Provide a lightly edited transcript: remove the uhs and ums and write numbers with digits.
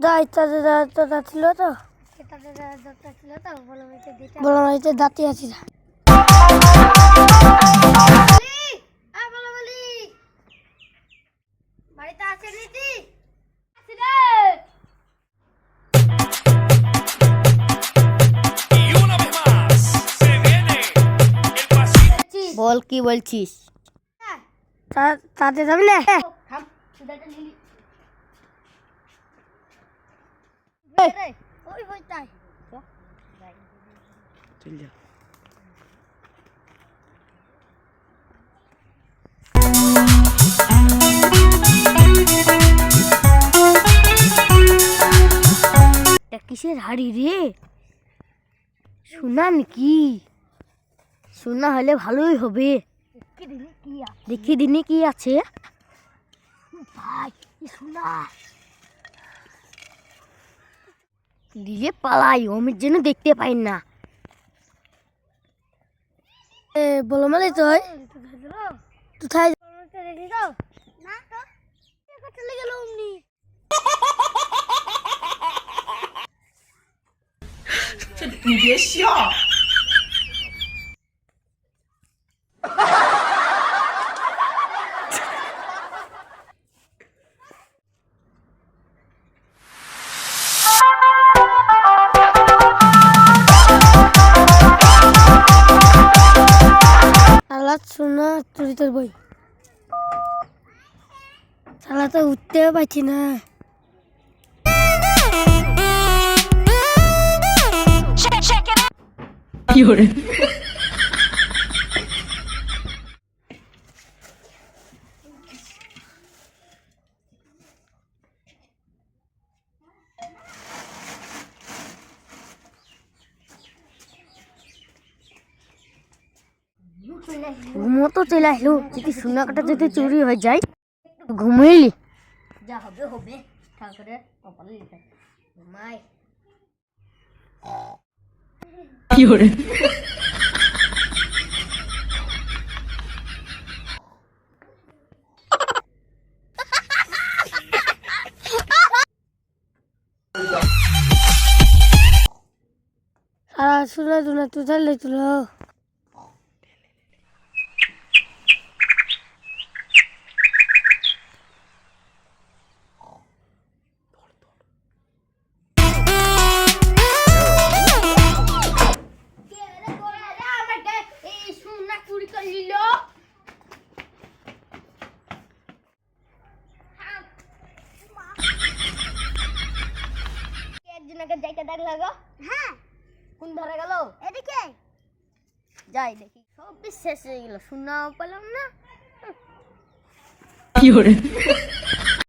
দাঁত ছিল তো বললাম হয়েছে দাঁতই আছি না। বাড়িতে আছে রীতি বল কি বলছিস? তাতে যাবি না? ওই বইটাই চল যা। কিসের হাড়ি রে? সোনা নাকি? সোনা হলে ভালোই হবে। দেখি দিনে কি আছে ভাই, সোনা দিয়ে পালাই, অমির জন্য দেখতে পাই না। বলো মানে তুই কোথায় না তো চলে গেল অমনি।你别笑。আলাদ শোনা চুরি তোর বই শালা তো উঠতেও পারছি না।有人。ঘুমো তো চলে আসলো, যদি সোনা কাটা যদি চুরি হয়ে যায় ঘুমাইলি যা হবে হবে। ঠাকুরে কপালে লিখে ঘুমাই।有人。শোনা শোনা তুই তাহলে তুলো একজনকে যাইতে দেখলে গো। হ্যাঁ কোন ধারে গেল? এদিকে যাই দেখি, সব শেষ হয়ে গেল, সোনা পেলাম না।有人。